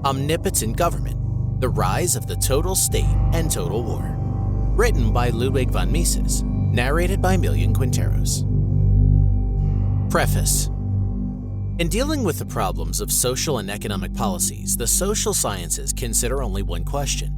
Omnipotent Government: The Rise of the Total State and Total War. Written by Ludwig von Mises. Narrated by Millian Quinteros. Preface. In dealing with the problems of social and economic policies, the social sciences consider only one question: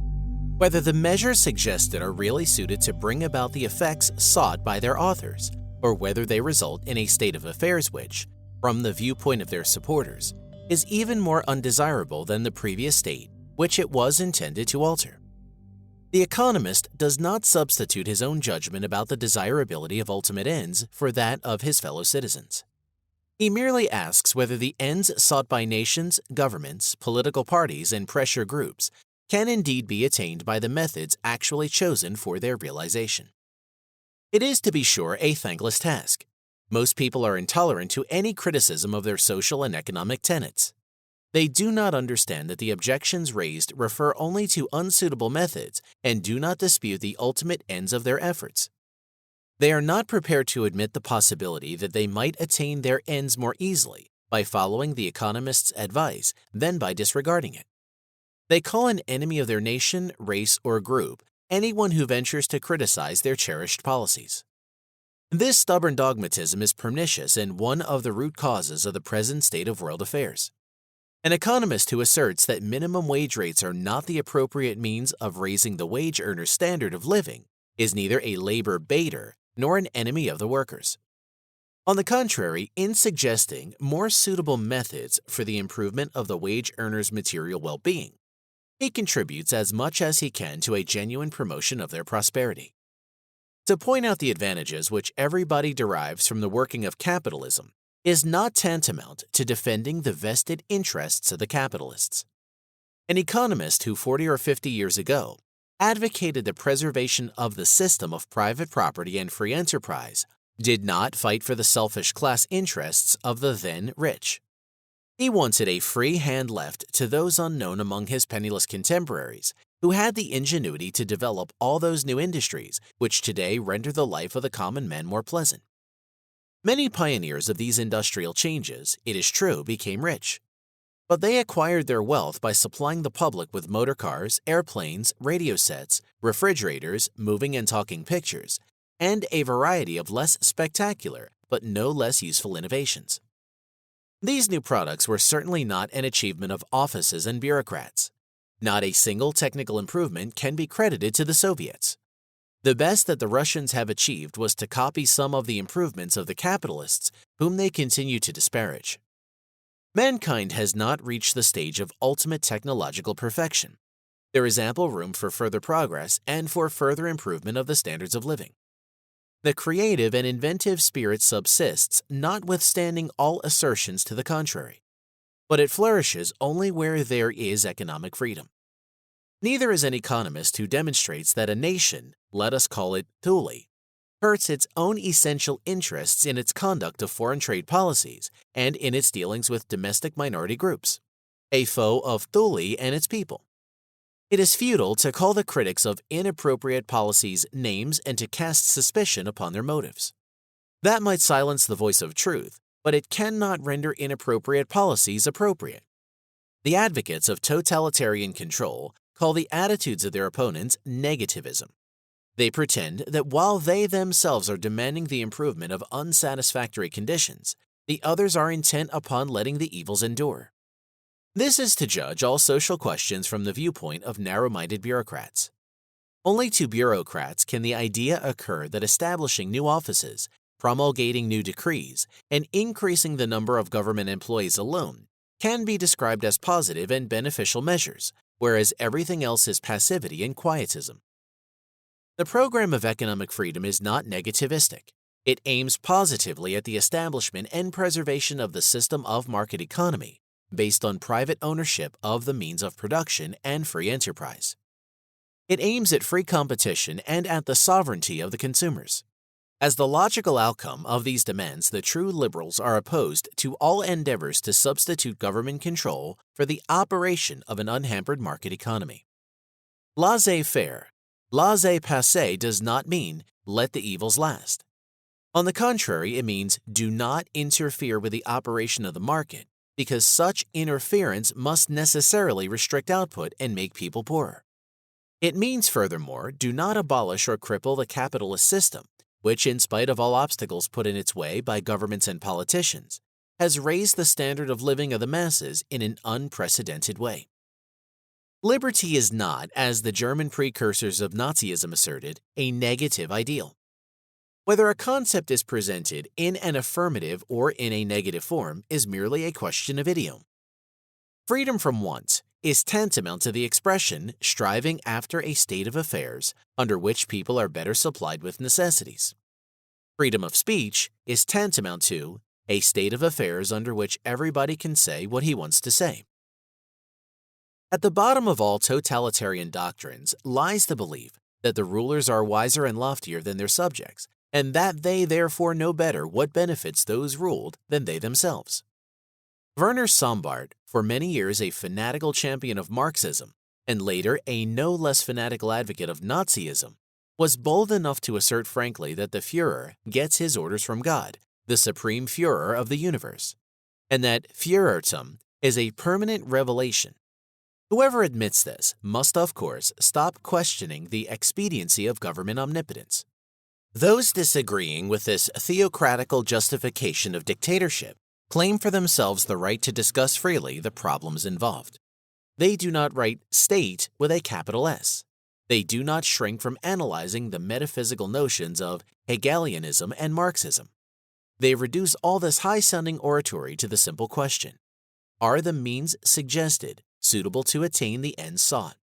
whether the measures suggested are really suited to bring about the effects sought by their authors, or whether they result in a state of affairs which, from the viewpoint of their supporters, is even more undesirable than the previous state which it was intended to alter. The economist does not substitute his own judgment about the desirability of ultimate ends for that of his fellow citizens. He merely asks whether the ends sought by nations, governments, political parties, and pressure groups can indeed be attained by the methods actually chosen for their realization. It is, to be sure, a thankless task. Most people are intolerant to any criticism of their social and economic tenets. They do not understand that the objections raised refer only to unsuitable methods and do not dispute the ultimate ends of their efforts. They are not prepared to admit the possibility that they might attain their ends more easily by following the economist's advice than by disregarding it. They call an enemy of their nation, race, or group anyone who ventures to criticize their cherished policies. This stubborn dogmatism is pernicious and one of the root causes of the present state of world affairs. An economist who asserts that minimum wage rates are not the appropriate means of raising the wage earner's standard of living is neither a labor baiter nor an enemy of the workers. On the contrary, in suggesting more suitable methods for the improvement of the wage earner's material well-being, he contributes as much as he can to a genuine promotion of their prosperity. To point out the advantages which everybody derives from the working of capitalism is not tantamount to defending the vested interests of the capitalists. An economist who 40 or 50 years ago advocated the preservation of the system of private property and free enterprise did not fight for the selfish class interests of the then rich. He wanted a free hand left to those unknown among his penniless contemporaries who had the ingenuity to develop all those new industries which today render the life of the common man more pleasant. Many pioneers of these industrial changes, it is true, became rich. But they acquired their wealth by supplying the public with motor cars, airplanes, radio sets, refrigerators, moving and talking pictures, and a variety of less spectacular but no less useful innovations. These new products were certainly not an achievement of offices and bureaucrats. Not a single technical improvement can be credited to the Soviets. The best that the Russians have achieved was to copy some of the improvements of the capitalists, whom they continue to disparage. Mankind has not reached the stage of ultimate technological perfection. There is ample room for further progress and for further improvement of the standards of living. The creative and inventive spirit subsists notwithstanding all assertions to the contrary, but it flourishes only where there is economic freedom. Neither is an economist who demonstrates that a nation, let us call it Thule, hurts its own essential interests in its conduct of foreign trade policies and in its dealings with domestic minority groups, a foe of Thule and its people. It is futile to call the critics of inappropriate policies names and to cast suspicion upon their motives. That might silence the voice of truth, but it cannot render inappropriate policies appropriate. The advocates of totalitarian control call the attitudes of their opponents negativism. They pretend that while they themselves are demanding the improvement of unsatisfactory conditions, the others are intent upon letting the evils endure. This is to judge all social questions from the viewpoint of narrow-minded bureaucrats. Only to bureaucrats can the idea occur that establishing new offices, promulgating new decrees, and increasing the number of government employees alone can be described as positive and beneficial measures, whereas everything else is passivity and quietism. The program of economic freedom is not negativistic. It aims positively at the establishment and preservation of the system of market economy, based on private ownership of the means of production and free enterprise. It aims at free competition and at the sovereignty of the consumers. As the logical outcome of these demands, the true liberals are opposed to all endeavors to substitute government control for the operation of an unhampered market economy. Laissez-faire, laissez-passer does not mean let the evils last. On the contrary, it means do not interfere with the operation of the market because such interference must necessarily restrict output and make people poorer. It means, furthermore, do not abolish or cripple the capitalist system, which, in spite of all obstacles put in its way by governments and politicians, has raised the standard of living of the masses in an unprecedented way. Liberty is not, as the German precursors of Nazism asserted, a negative ideal. Whether a concept is presented in an affirmative or in a negative form is merely a question of idiom. Freedom from want is tantamount to the expression striving after a state of affairs under which people are better supplied with necessities. Freedom of speech is tantamount to a state of affairs under which everybody can say what he wants to say. At the bottom of all totalitarian doctrines lies the belief that the rulers are wiser and loftier than their subjects, and that they therefore know better what benefits those ruled than they themselves. Werner Sombart, for many years a fanatical champion of Marxism, and later a no less fanatical advocate of Nazism, was bold enough to assert frankly that the Führer gets his orders from God, the supreme Führer of the universe, and that Führertum is a permanent revelation. Whoever admits this must, of course, stop questioning the expediency of government omnipotence. Those disagreeing with this theocratical justification of dictatorship claim for themselves the right to discuss freely the problems involved. They do not write state with a capital S. They do not shrink from analyzing the metaphysical notions of Hegelianism and Marxism. They reduce all this high-sounding oratory to the simple question: are the means suggested suitable to attain the end sought?